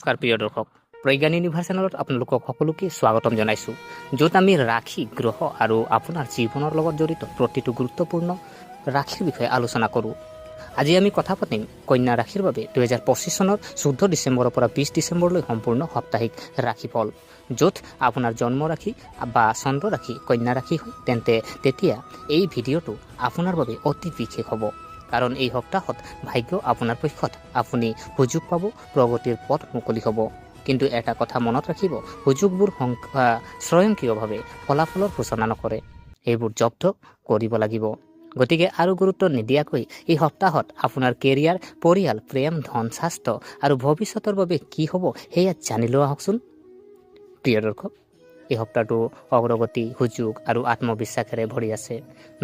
নমস্কাৰ প্ৰিয় দৰ্শক, প্ৰজ্ঞান ইউনিভাৰ্ছ চেনেলত আপোনালোকক সকলোকে স্বাগতম জনাইছোঁ, য'ত আমি ৰাশি গ্ৰহ আৰু আপোনাৰ জীৱনৰ লগত জড়িত প্ৰতিটো গুৰুত্বপূৰ্ণ ৰাশিৰ বিষয়ে আলোচনা কৰোঁ। আজি আমি কথা পাতিম কন্যা ৰাশিৰ বাবে 2025 চনৰ 14 ডিচেম্বৰৰ পৰা 20 ডিচেম্বৰলৈ সম্পূৰ্ণ সাপ্তাহিক ৰাশিফল। য'ত আপোনাৰ জন্ম ৰাশি বা চন্দ্ৰ ৰাশি কন্যা ৰাশি হয়, তেন্তে তেতিয়া এই ভিডিঅ'টো আপোনাৰ বাবে অতি বিশেষ হ'ব। কাৰণ এই সপ্তাহত ভাগ্য আপোনাৰ পক্ষত, আপুনি সুযোগ পাব, প্ৰগতিৰ পথ মুকলি হ'ব। কিন্তু এটা কথা মনত ৰাখিব, সুযোগবোৰ স্বয়ংক্ৰিয়ভাৱে ফলাফলৰ সূচনা নকৰে, সেইবোৰ জব্দ কৰিব লাগিব। গতিকে আৰু গুৰুত্ব নিদিয়াকৈ এই সপ্তাহত আপোনাৰ কেৰিয়াৰ, পৰিয়াল, প্ৰেম, ধন, স্বাস্থ্য আৰু ভৱিষ্যতৰ বাবে কি হ'ব সেয়া জানি লোৱা আহকচোন। প্ৰিয় দৰ্শক, এই সপ্তাহটো অগ্ৰগতি, সুযোগ আৰু আত্মবিশ্বাসেৰে ভৰি আছে।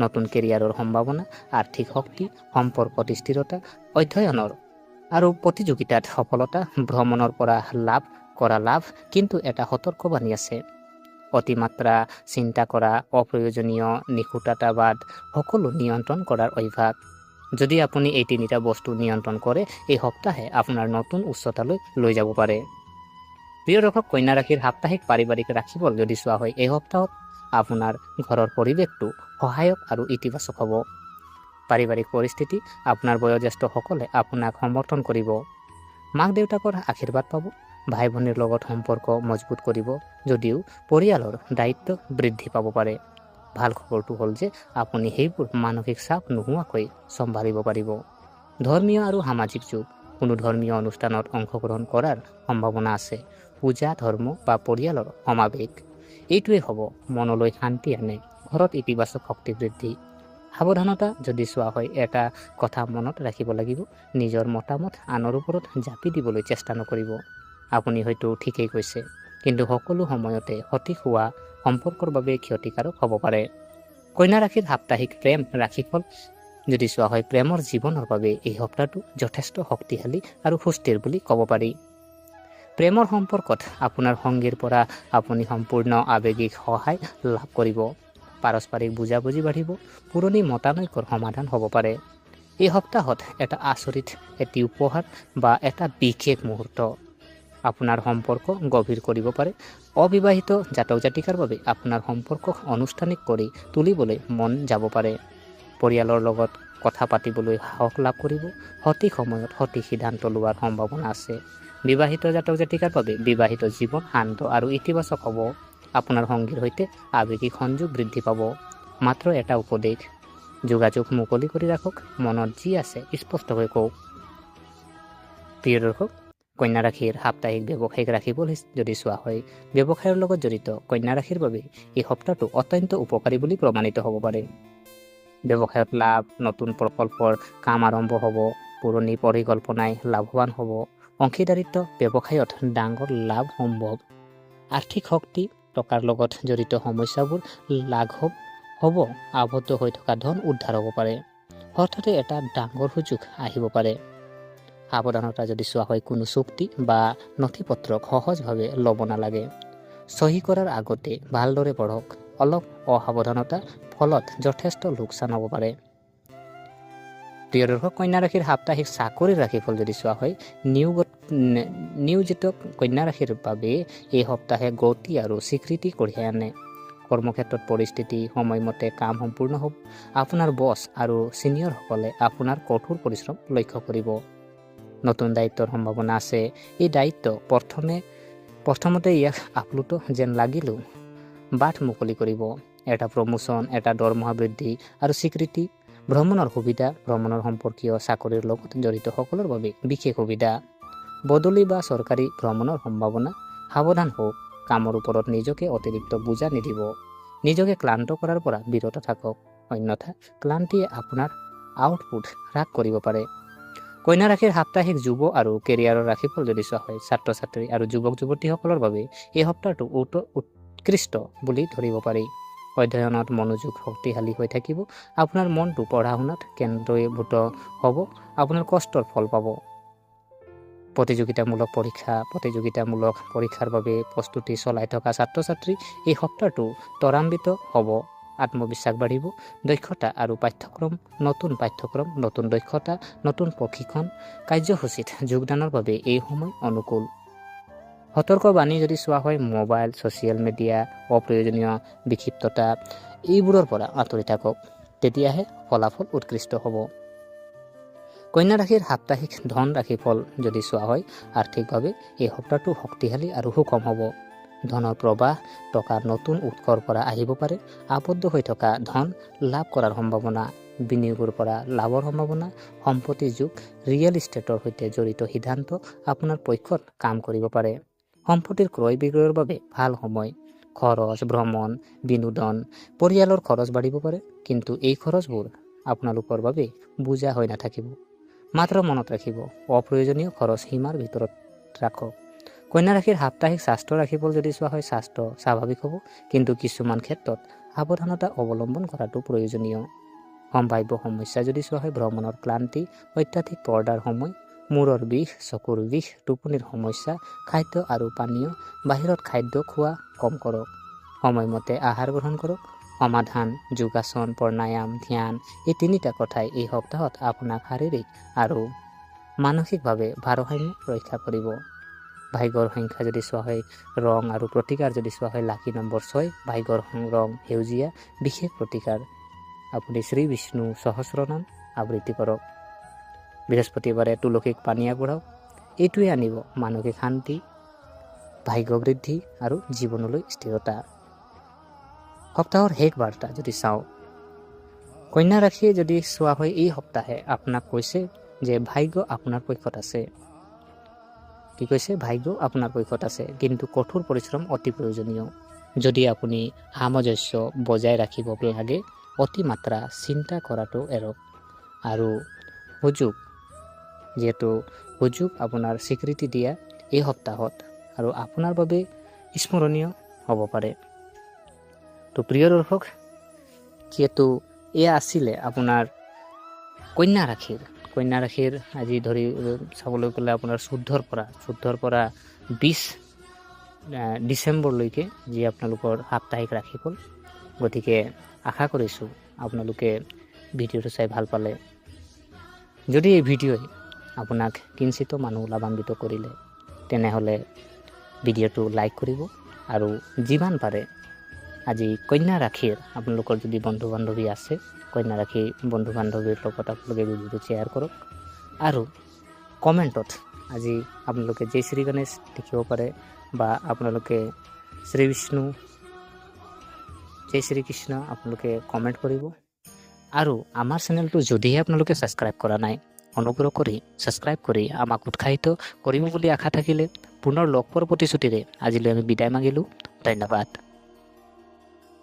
নতুন কেৰিয়াৰৰ সম্ভাৱনা, আৰ্থিক শক্তি, সম্পৰ্কত স্থিৰতা, অধ্যয়নৰ আৰু প্ৰতিযোগিতাত সফলতা, ভ্ৰমণৰ পৰা লাভ, কিন্তু এটা সতৰ্কবাণী আছে। অতিমাত্ৰা চিন্তা কৰা, অপ্ৰয়োজনীয় নিখুঁততাবাদ, সকলো নিয়ন্ত্ৰণ কৰাৰ অভ্যাস। যদি আপুনি এই তিনিটা বস্তু নিয়ন্ত্ৰণ কৰে, এই সপ্তাহে আপোনাৰ নতুন উচ্চতালৈ লৈ যাব পাৰে। প্ৰিয় দৰ্শক, কন্যা ৰাশিৰ সাপ্তাহিক পাৰিবাৰিক ৰাশিফল যদি চোৱা হয়, এই সপ্তাহত আপোনাৰ ঘৰৰ পৰিৱেশটো সহায়ক আৰু ইতিবাচক হ'ব। পাৰিবাৰিক পৰিস্থিতি, আপোনাৰ বয়োজ্যেষ্ঠসকলে আপোনাক সমৰ্থন কৰিব। মাক দেউতাকৰ আশীৰ্বাদ পাব, ভাই ভনীৰ লগত সম্পৰ্ক মজবুত কৰিব, যদিও পৰিয়ালৰ দায়িত্ব বৃদ্ধি পাব পাৰে। ভাল খবৰটো হ'ল যে আপুনি সেইবোৰ মানসিক চাপ নোহোৱাকৈ চম্ভালিব পাৰিব। ধৰ্মীয় আৰু সামাজিক যুগ, কোনো ধৰ্মীয় অনুষ্ঠানত অংশগ্ৰহণ কৰাৰ সম্ভাৱনা আছে। পূজা, ধৰ্ম বা পৰিয়ালৰ সমাৱেশ, এইটোৱে হ'ব মনলৈ শান্তি আনে, ঘৰত ইতিবাচক শক্তি বৃদ্ধি। সাৱধানতা যদি চোৱা হয়, এটা কথা মনত ৰাখিব লাগিব, নিজৰ মতামত আনৰ ওপৰত জাপি দিবলৈ চেষ্টা নকৰিব। আপুনি হয়তো ঠিকেই কৈছে, কিন্তু সকলো সময়তে সঠিক হোৱা সম্পৰ্কৰ বাবে ক্ষতিকাৰক হ'ব পাৰে। কন্যা ৰাশিৰ সাপ্তাহিক প্ৰেম ৰাশিফল যদি চোৱা হয়, প্ৰেমৰ জীৱনৰ বাবে এই সপ্তাহটো যথেষ্ট শক্তিশালী আৰু সুস্থিৰ বুলি ক'ব পাৰি। প্ৰেমৰ সম্পৰ্কত আপোনাৰ সংগীৰ পৰা আপুনি সম্পূৰ্ণ আৱেগিক সহায় লাভ কৰিব। পাৰস্পৰিক বুজাবুজি বাঢ়িব, পুৰণি মতানৈক্যৰ সমাধান হ'ব পাৰে। এই সপ্তাহত এটা আচৰিত এটি উপহাৰ বা এটা বিশেষ মুহূৰ্ত আপোনাৰ সম্পৰ্ক গভীৰ কৰিব পাৰে। অবিবাহিত জাতক জাতিকাৰ বাবে আপোনাৰ সম্পৰ্ক আনুষ্ঠানিক কৰি তুলিবলৈ মন যাব পাৰে। পৰিয়ালৰ লগত কথা পাতিবলৈ সাহস লাভ কৰিব, সঠিক সময়ত সঠিক সিদ্ধান্ত লোৱাৰ সম্ভাৱনা আছে। বিবাহিত জাতক জাতিকাৰ বাবে বিবাহিত জীৱন শান্ত আৰু ইতিবাচক হ'ব। আপোনাৰ সংগীৰ সৈতে আৱেগিক সংযোগ বৃদ্ধি পাব। মাত্ৰ এটা উপদেশ, যোগাযোগ মুকলি কৰি ৰাখক, মনত যি আছে স্পষ্টকৈ কওক। প্ৰিয় দৰ্শক, কন্যা ৰাশিৰ সাপ্তাহিক ব্যৱসায়িক ৰাশিফল যদি চোৱা হয়, ব্যৱসায়ৰ লগত জড়িত কন্যা ৰাশিৰ বাবে এই সপ্তাহটো অত্যন্ত উপকাৰী বুলি প্ৰমাণিত হ'ব পাৰে। ব্যৱসায়ত লাভ, নতুন প্ৰকল্পৰ কাম আৰম্ভ হ'ব, পুৰণি পৰিকল্পনাই লাভৱান হ'ব। অংশীদাৰিত্ব ব্যৱসায়ত ডাঙৰ লাভ সম্ভৱ। আৰ্থিক শক্তি, টকাৰ লগত জড়িত সমস্যাবোৰ লাঘৱ হ'ব, আবদ্ধ হৈ থকা ধন উদ্ধাৰ হ'ব পাৰে। হঠাতে এটা ডাঙৰ সুযোগ আহিব পাৰে। সাৱধানতা যদি চোৱা হয়, কোনো চুক্তি বা নথিপত্ৰক সহজভাৱে ল'ব নালাগে। চহী কৰাৰ আগতে ভালদৰে পঢ়ক, অলপ অসাৱধানতাৰ ফলত যথেষ্ট লোকচান হ'ব পাৰে। প্ৰিয় দৰ্শক, কন্যা ৰাশিৰ সাপ্তাহিক চাকৰিৰ ৰাশিফল যদি চোৱা হয়, নিয়োজিত কন্যা ৰাশিৰ বাবে এই সপ্তাহে গতি আৰু স্বীকৃতি কঢ়িয়াই আনে। কৰ্মক্ষেত্ৰত পৰিস্থিতি সময়মতে কাম সম্পূৰ্ণ হ'ব। আপোনাৰ বছ আৰু ছিনিয়ৰসকলে আপোনাৰ কঠোৰ পৰিশ্ৰম লক্ষ্য কৰিব। নতুন দায়িত্বৰ সম্ভাৱনা আছে। এই দায়িত্ব প্ৰথমতে ইয়াক আপ্লুত যেন লাগিলেও বাট মুকলি কৰিব। এটা প্ৰমোচন, এটা দৰমহা বৃদ্ধি আৰু স্বীকৃতি। ভ্ৰমণৰ সুবিধা, ভ্ৰমণৰ সম্পৰ্কীয় চাকৰিৰ লগত জড়িত সকলৰ বাবে বিশেষ সুবিধা। বদলি বা চৰকাৰী ভ্ৰমণৰ সম্ভাৱনা। সাৱধান হওক, কামৰ ওপৰত নিজকে অতিৰিক্ত বোজা নিদিব। নিজকে ক্লান্ত কৰাৰ পৰা বিৰত থাকক, অন্যথা ক্লান্তিয়ে আপোনাৰ আউটপুট হ্ৰাস কৰিব পাৰে। কন্যা ৰাশিৰ সাপ্তাহিক যুৱ আৰু কেৰিয়াৰৰ ৰাশিফল যদি চোৱা হয়, ছাত্ৰ ছাত্ৰী আৰু যুৱক যুৱতীসকলৰ বাবে এই সপ্তাহটো উৎকৃষ্ট বুলি ধৰিব পাৰি। অধ্যয়নত মনোযোগ শক্তিশালী হৈ থাকিব, আপোনাৰ মনটো পঢ়া শুনাত কেন্দ্ৰীভূত হ'ব, আপোনাৰ কষ্টৰ ফল পাব। প্ৰতিযোগিতামূলক পৰীক্ষাৰ বাবে প্ৰস্তুতি চলাই থকা ছাত্ৰ ছাত্ৰী এই সপ্তাহটো ত্বৰান্বিত হ'ব, আত্মবিশ্বাস বাঢ়িব। দক্ষতা আৰু পাঠ্যক্ৰম, নতুন দক্ষতা, নতুন প্ৰশিক্ষণ কাৰ্যসূচীত যোগদানৰ বাবে এই সময় অনুকূল। সতৰ্কবাণী যদি চোৱা হয় মোবাইল, ছ'চিয়েল মিডিয়া, অপ্ৰয়োজনীয় বিক্ষিপ্ততা এইবোৰৰ পৰা আঁতৰি থাকক, তেতিয়াহে ফলাফল উৎকৃষ্ট হ'ব। কন্যা ৰাশিৰ সাপ্তাহিক ধন ৰাশিফল যদি চোৱা হয় আৰ্থিকভাৱে এই সপ্তাহটো শক্তিশালী আৰু সুষম হ'ব। ধনৰ প্ৰৱাহ টকাৰ নতুন উৎসৰ পৰা আহিব পাৰে। আবদ্ধ হৈ থকা ধন লাভ কৰাৰ সম্ভাৱনা, বিনিয়োগৰ পৰা লাভৰ সম্ভাৱনা, সম্পত্তি যোগ, ৰিয়েল ইষ্টেটৰ সৈতে জড়িত সিদ্ধান্ত আপোনাৰ পক্ষত কাম কৰিব পাৰে। সম্পত্তিৰ ক্ৰয় বিক্ৰয়ৰ বাবে ভাল সময়। খৰচ, ভ্ৰমণ, বিনোদন, পৰিয়ালৰ খৰচ বাঢ়িব পাৰে, কিন্তু এই খৰচবোৰ আপোনালোকৰ বাবে বোজা হৈ নাথাকিব। মাত্ৰ মনত ৰাখিব, অপ্ৰয়োজনীয় খৰচ সীমাৰ ভিতৰত ৰাখক। কন্যা ৰাশিৰ সাপ্তাহিক স্বাস্থ্য ৰাশিফল যদি চোৱা হয় স্বাস্থ্য স্বাভাৱিক হ'ব, কিন্তু কিছুমান ক্ষেত্ৰত সাৱধানতা অৱলম্বন কৰাটো প্ৰয়োজনীয়। সম্ভাৱ্য সমস্যা যদি চোৱা হয় ভ্ৰমণৰ ক্লান্তি, অত্যাধিক পৰ্দাৰ সময়, মূৰৰ বিষ, চকুৰ বিষ, টোপনিৰ সমস্যা, খাদ্য আৰু পানীয়, বাহিৰত খাদ্য খোৱা কম কৰক। সময়মতে আহাৰ গ্ৰহণ কৰক। সমাধান, যোগাসন, প্ৰণায়াম, ধ্যান এই তিনিটা কথাই এই সপ্তাহত আপোনাক শাৰীৰিক আৰু মানসিকভাৱে ভাৰসাম্য ৰক্ষা কৰিব। ভাগ্যৰ সংখ্যা যদি চোৱা হয় ৰং আৰু প্ৰতিকাৰ যদি চোৱা হয় লাকি নম্বৰ 6, ভাগ্যৰ ৰং সেউজীয়া, বিশেষ প্ৰতিকাৰ আপুনি শ্ৰী বিষ্ণু সহস্ৰনাম আবৃত্তি কৰক। বৃহস্পতিবাৰে তুলসীক পানী আগবঢ়াওক। এইটোৱে আনিব মানসিক শান্তি, ভাগ্য বৃদ্ধি আৰু জীৱনলৈ স্থিৰতা। সপ্তাহৰ শেষ বাৰ্তা যদি চাওঁ, কন্যা ৰাশিয়ে যদি চোৱা হয় এই সপ্তাহে আপোনাক কৈছে যে ভাগ্য আপোনাৰ পক্ষত আছে। কি কৈছে? ভাগ্য আপোনাৰ পক্ষত আছে, কিন্তু কঠোৰ পৰিশ্ৰম অতি প্ৰয়োজনীয়। যদি আপুনি সামঞ্জস্য বজাই ৰাখিব লাগে, অতিমাত্ৰা চিন্তা কৰাটো এৰক। আৰু সুযোগ আপোনাৰ স্বীকৃতি দিয়া এই সপ্তাহত আৰু আপোনাৰ বাবে স্মৰণীয় হ'ব পাৰে। তো প্ৰিয় দৰ্শক, যিহেতু এয়া আছিলে আপোনাৰ কন্যা ৰাশিৰ আজি ধৰি চাবলৈ গ'লে আপোনাৰ 14ৰ পৰা 20 ডিচেম্বৰলৈকে যি আপোনালোকৰ সাপ্তাহিক ৰাশিফল। গতিকে আশা কৰিছোঁ আপোনালোকে ভিডিঅ'টো চাই ভাল পালে। যদি এই ভিডিঅ'ই আপোনাক কিঞ্চিতো মানুহ লাভান্বিত কৰিলে, তেনেহ'লে ভিডিঅ'টো লাইক কৰিব আৰু যিমান পাৰে আজি কন্যা ৰাশিৰ আপোনালোকৰ যদি বন্ধু বান্ধৱী আছে, কন্যা ৰাশি বন্ধু বান্ধৱীৰ লগত আপোনালোকে ভিডিঅ'টো শ্বেয়াৰ কৰক। আৰু কমেণ্টত আজি আপোনালোকে জয় শ্ৰী গণেশ লিখিব পাৰে, বা আপোনালোকে শ্ৰী বিষ্ণু, জয় শ্ৰীকৃষ্ণ আপোনালোকে কমেণ্ট কৰিব। আৰু আমাৰ চেনেলটো যদিহে আপোনালোকে ছাবস্ক্ৰাইব কৰা নাই, অনুগ্ৰহ কৰি ছাবস্ক্ৰাইব কৰি আমাক উৎসাহিত কৰিব বুলি আশা থাকিলে পুনৰ লগ পোৱাৰ প্ৰতিশ্ৰুতিৰে আজিলৈ আমি বিদায় মাগিলোঁ। ধন্যবাদ।